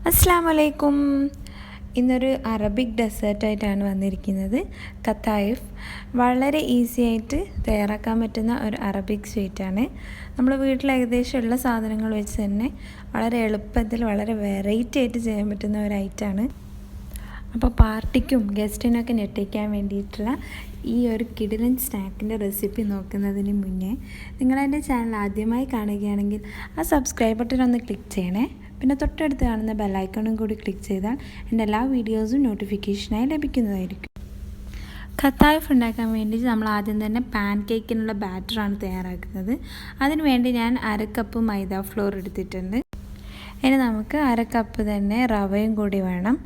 അസ്സലാമലൈക്കും. ഇന്നൊരു അറബിക് ഡെസേർട്ടായിട്ടാണ് വന്നിരിക്കുന്നത്. ഖത്തായിഫ് വളരെ ഈസി ആയിട്ട് തയ്യാറാക്കാൻ പറ്റുന്ന ഒരു അറബിക് സ്വീറ്റാണ്. നമ്മൾ വീട്ടിൽ ഏകദേശം ഉള്ള സാധനങ്ങൾ വെച്ച് തന്നെ വളരെ എളുപ്പത്തിൽ വളരെ വെറൈറ്റി ആയിട്ട് ചെയ്യാൻ പറ്റുന്ന ഒരു ഐറ്റമാണ്. അപ്പോൾ പാർട്ടിക്കും ഗസ്റ്റിനൊക്കെ ഞെട്ടിക്കാൻ വേണ്ടിയിട്ടുള്ള ഈ ഒരു കിടിലൻ സ്നാക്കിൻ്റെ റെസിപ്പി നോക്കുന്നതിന് മുന്നേ നിങ്ങളെൻ്റെ ചാനൽ ആദ്യമായി കാണുകയാണെങ്കിൽ ആ സബ്സ്ക്രൈബ് ബട്ടൺ ഒന്ന് ക്ലിക്ക് ചെയ്യണേ. പിന്നെ തൊട്ടടുത്ത് കാണുന്ന ബെല്ലൈക്കണും കൂടി ക്ലിക്ക് ചെയ്താൽ എൻ്റെ എല്ലാ വീഡിയോസും നോട്ടിഫിക്കേഷനായി ലഭിക്കുന്നതായിരിക്കും. ഖത്തായിഫ് ഉണ്ടാക്കാൻ വേണ്ടി നമ്മൾ ആദ്യം തന്നെ പാൻ കേക്കിനുള്ള ബാറ്ററാണ് തയ്യാറാക്കുന്നത്. അതിന് വേണ്ടി ഞാൻ 1/2 കപ്പ് മൈദ ഫ്ലോർ എടുത്തിട്ടുണ്ട്. ഇനി നമുക്ക് 1/2 കപ്പ് തന്നെ റവയും കൂടി വേണം.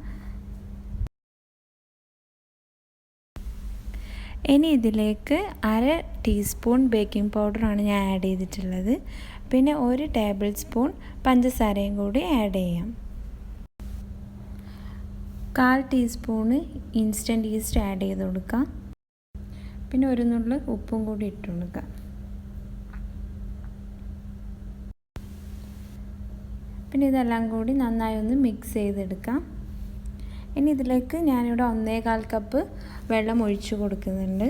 ഇനി ഇതിലേക്ക് 1/2 ടീസ്പൂൺ ബേക്കിംഗ് പൗഡറാണ് ഞാൻ ആഡ് ചെയ്തിട്ടുള്ളത്. പിന്നെ 1 ടേബിൾ സ്പൂൺ പഞ്ചസാരയും കൂടി ആഡ് ചെയ്യാം. 1/4 ടീസ്പൂണ് ഇൻസ്റ്റൻറ്റ് ഈസ്റ്റ് ആഡ് ചെയ്ത് കൊടുക്കാം. പിന്നെ 1 നുള്ള് ഉപ്പും കൂടി ഇട്ട് കൊടുക്കാം. പിന്നെ ഇതെല്ലാം കൂടി നന്നായി ഒന്ന് മിക്സ് ചെയ്തെടുക്കാം. ഇനി ഇതിലേക്ക് ഞാനിവിടെ 1/4 കപ്പ് വെള്ളം ഒഴിച്ചു കൊടുക്കുന്നുണ്ട്.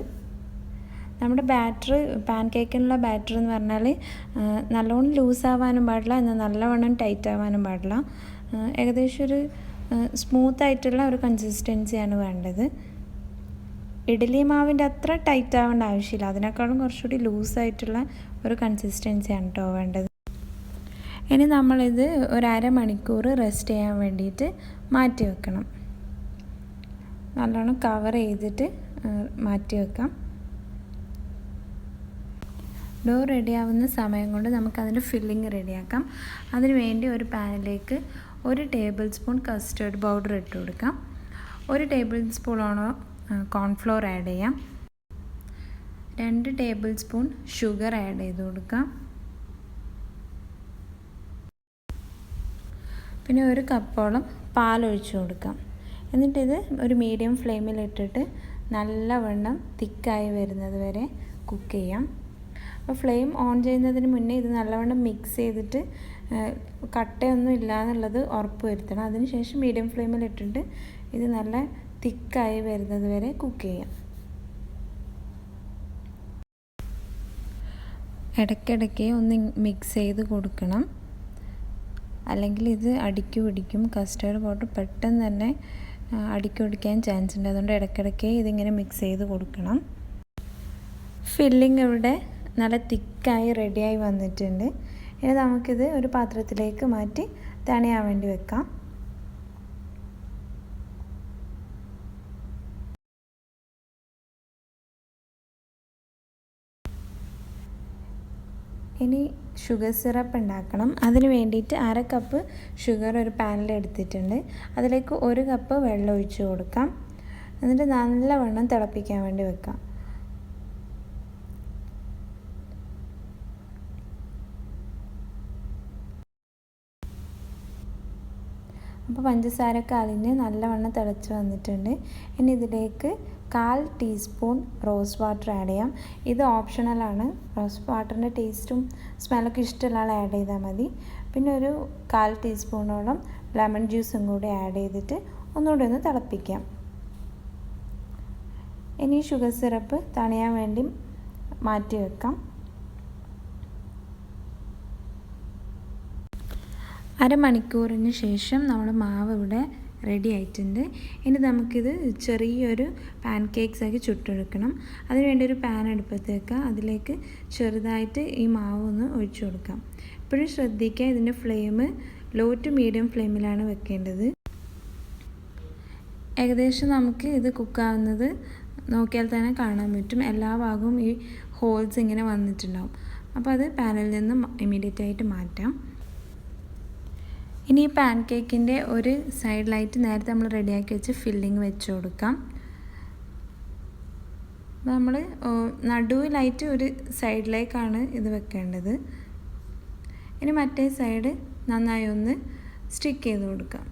നമ്മുടെ ബാറ്റർ പാൻ കേക്കിനുള്ള ബാറ്റർ എന്ന് പറഞ്ഞാൽ നല്ലോണം ലൂസാവാനും പാടില്ല, എന്നാൽ നല്ലവണ്ണം ടൈറ്റ് ആവാനും പാടില്ല. ഏകദേശം ഒരു സ്മൂത്തായിട്ടുള്ള ഒരു കൺസിസ്റ്റൻസിയാണ് വേണ്ടത്. ഇഡ്ഡലി മാവിൻ്റെ അത്ര ടൈറ്റ് ആവേണ്ട ആവശ്യമില്ല, അതിനേക്കാളും കുറച്ചുകൂടി ലൂസായിട്ടുള്ള ഒരു കൺസിസ്റ്റൻസിയാണ് കേട്ടോ വേണ്ടത്. ഇനി നമ്മളിത് ഒരു 1/2 മണിക്കൂർ റെസ്റ്റ് ചെയ്യാൻ വേണ്ടിയിട്ട് മാറ്റി വെക്കണം. നല്ലോണം കവർ ചെയ്തിട്ട് മാറ്റി വെക്കാം. ഡോ റെഡിയാവുന്ന സമയം കൊണ്ട് നമുക്കതിൻ്റെ ഫില്ലിങ് റെഡിയാക്കാം. അതിന് വേണ്ടി ഒരു പാനിലേക്ക് 1 ടേബിൾ സ്പൂൺ കസ്റ്റേർഡ് പൗഡർ ഇട്ട് കൊടുക്കാം. 1 ടേബിൾ സ്പൂണോളം കോൺഫ്ലോർ ആഡ് ചെയ്യാം. 2 ടേബിൾ സ്പൂൺ ഷുഗർ ആഡ് ചെയ്ത് കൊടുക്കാം. പിന്നെ 1 കപ്പോളം പാലൊഴിച്ച് കൊടുക്കാം. എന്നിട്ടിത് ഒരു മീഡിയം ഫ്ലെയിമിലിട്ടിട്ട് നല്ലവണ്ണം തിക്കായി വരുന്നത് വരെ കുക്ക് ചെയ്യാം. അപ്പോൾ ഫ്ലെയിം ഓൺ ചെയ്യുന്നതിന് മുന്നേ ഇത് നല്ലവണ്ണം മിക്സ് ചെയ്തിട്ട് കട്ടയൊന്നും ഇല്ല എന്നുള്ളത് ഉറപ്പ് വരുത്തണം. അതിനുശേഷം മീഡിയം ഫ്ലെയിമിലിട്ടിട്ട് ഇത് നല്ല തിക്കായി വരുന്നത് വരെ കുക്ക് ചെയ്യാം. ഇടയ്ക്കിടയ്ക്ക് ഒന്ന് മിക്സ് ചെയ്ത് കൊടുക്കണം, അല്ലെങ്കിൽ ഇത് അടിക്ക് പിടിക്കും. കസ്റ്റേർഡ് പൗഡർ പെട്ടെന്ന് തന്നെ അടിക്ക് പിടിക്കാൻ ചാൻസ് ഉണ്ട്. അതുകൊണ്ട് ഇടയ്ക്കിടയ്ക്ക് ഇതിങ്ങനെ മിക്സ് ചെയ്ത് കൊടുക്കണം. ഫില്ലിങ് ഇവിടെ നല്ല തിക്കായി റെഡിയായി വന്നിട്ടുണ്ട്. ഇനി നമുക്കിത് ഒരു പാത്രത്തിലേക്ക് മാറ്റി തണിയാൻ വേണ്ടി വെക്കാം. ഇനി ഷുഗർ സിറപ്പ് ഉണ്ടാക്കണം. അതിന് വേണ്ടിയിട്ട് 1/2 കപ്പ് ഷുഗർ ഒരു പാനിൽ എടുത്തിട്ടുണ്ട്. അതിലേക്ക് 1 കപ്പ് വെള്ളം ഒഴിച്ച് കൊടുക്കാം. എന്നിട്ട് നല്ലവണ്ണം തിളപ്പിക്കാൻ വേണ്ടി വെക്കാം. അപ്പോൾ പഞ്ചസാരയൊക്കെ അലിഞ്ഞ് നല്ലവണ്ണം തിളച്ച് വന്നിട്ടുണ്ട്. ഇനി ഇതിലേക്ക് 1/4 ടീസ്പൂൺ റോസ് വാട്ടർ ആഡ് ചെയ്യാം. ഇത് ഓപ്ഷണലാണ്. റോസ് വാട്ടറിൻ്റെ ടേസ്റ്റും സ്മെല്ലൊക്കെ ഇഷ്ടമുള്ള ആൾ ആഡ് ചെയ്താൽ മതി. പിന്നെ ഒരു 1/4 ടീസ്പൂണോളം ലെമൺ ജ്യൂസും കൂടി ആഡ് ചെയ്തിട്ട് ഒന്നുകൂടി ഒന്ന് തിളപ്പിക്കാം. ഇനി ഷുഗർ സിറപ്പ് തണിയാൻ വേണ്ടി മാറ്റി വെക്കാം. 1/2 മണിക്കൂറിന് ശേഷം നമ്മുടെ മാവ് ഇവിടെ റെഡി ആയിട്ടുണ്ട്. ഇനി നമുക്കിത് ചെറിയൊരു പാൻ കേക്ക്സ് ആക്കി ചുട്ടെടുക്കണം. അതിനുവേണ്ടി ഒരു പാൻ അടുപ്പത്ത് വെക്കുക. അതിലേക്ക് ചെറുതായിട്ട് ഈ മാവ് ഒന്ന് ഒഴിച്ചു കൊടുക്കാം. ഇപ്പോഴും ശ്രദ്ധിക്കുക, ഇതിൻ്റെ ഫ്ലെയിം ലോ ടു മീഡിയം ഫ്ലെയിമിലാണ് വെക്കേണ്ടത്. ഏകദേശം നമുക്ക് ഇത് കുക്കാവുന്നത് നോക്കിയാൽ തന്നെ കാണാൻ പറ്റും. എല്ലാ ഭാഗവും ഈ ഹോൾസ് ഇങ്ങനെ വന്നിട്ടുണ്ടാവും. അപ്പോൾ അത് പാനിൽ നിന്ന് ഇമ്മീഡിയറ്റ് ആയിട്ട് മാറ്റാം. ഇനി ഈ പാൻ കേക്കിൻ്റെ ഒരു സൈഡിലായിട്ട് നേരത്തെ നമ്മൾ റെഡിയാക്കി വെച്ച് ഫില്ലിങ് വെച്ച് കൊടുക്കാം. നമ്മൾ നടുവിലായിട്ട് ഒരു സൈഡിലേക്കാണ് ഇത് വെക്കേണ്ടത്. ഇനി മറ്റേ സൈഡ് നന്നായി ഒന്ന് സ്റ്റിക്ക് ചെയ്ത് കൊടുക്കാം.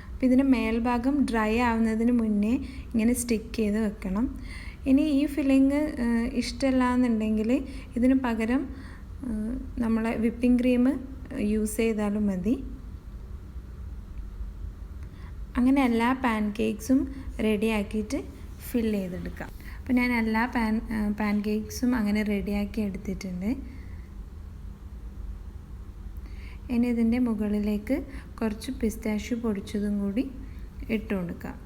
അപ്പോൾ ഇതിൻ്റെ മേൽഭാഗം ഡ്രൈ ആവുന്നതിന് മുന്നേ ഇങ്ങനെ സ്റ്റിക്ക് ചെയ്ത് വെക്കണം. ഇനി ഈ ഫില്ലിങ് ഇഷ്ടമല്ല എന്നുണ്ടെങ്കിൽ ഇതിന് പകരം നമ്മളെ വിപ്പിംഗ് ക്രീം യൂസ് ചെയ്താലും മതി. അങ്ങനെ എല്ലാ പാൻ കേക്ക്സും റെഡിയാക്കിയിട്ട് ഫില്ല് ചെയ്തെടുക്കാം. അപ്പോൾ ഞാൻ എല്ലാ പാൻ കേക്ക്സും അങ്ങനെ റെഡിയാക്കി എടുത്തിട്ടുണ്ട്. ഇനി ഇതിൻ്റെ മുകളിലേക്ക് കുറച്ച് പിസ്താഷ്യൂ പൊടിച്ചതും കൂടി ഇട്ട് കൊടുക്കാം.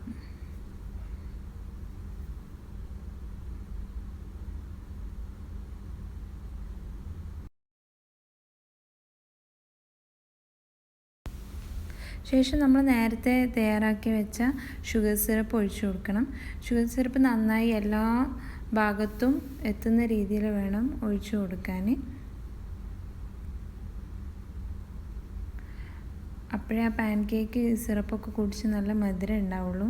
ശേഷം നമ്മൾ നേരത്തെ തയ്യാറാക്കി വെച്ച ഷുഗർ സിറപ്പ് ഒഴിച്ചു കൊടുക്കണം. ഷുഗർ സിറപ്പ് നന്നായി എല്ലാ ഭാഗത്തും എത്തുന്ന രീതിയിൽ വേണം ഒഴിച്ചു കൊടുക്കാൻ. അപ്പോഴേ ആ പാൻ കേക്ക് സിറപ്പൊക്കെ കുടിച്ച് നല്ല മധുരം ഉണ്ടാവുള്ളൂ.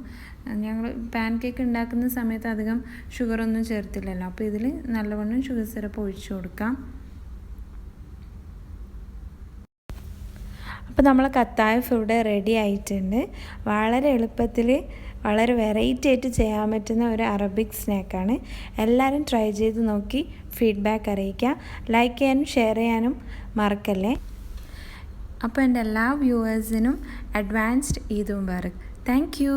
ഞങ്ങൾ പാൻ കേക്ക് ഉണ്ടാക്കുന്ന സമയത്ത് അധികം ഷുഗറൊന്നും ചേർത്തില്ലല്ലോ, അപ്പോൾ ഇതിൽ നല്ലവണ്ണം ഷുഗർ സിറപ്പ് ഒഴിച്ചു കൊടുക്കാം. അപ്പോൾ നമ്മൾ കത്തായഫ് ഇവിടെ റെഡി ആയിട്ടുണ്ട്. വളരെ എളുപ്പത്തിൽ വളരെ വെറൈറ്റി ആയിട്ട് ചെയ്യാൻ പറ്റുന്ന ഒരു അറബിക് സ്നാക്കാണ്. എല്ലാവരും ട്രൈ ചെയ്ത് നോക്കി ഫീഡ്ബാക്ക് അറിയിക്കുക. ലൈക്ക് ചെയ്യാനും ഷെയർ ചെയ്യാനും മറക്കല്ലേ. അപ്പോൾ എൻ്റെ എല്ലാ വ്യൂവേഴ്സിനും advanced Eid Mubarak. Thank U.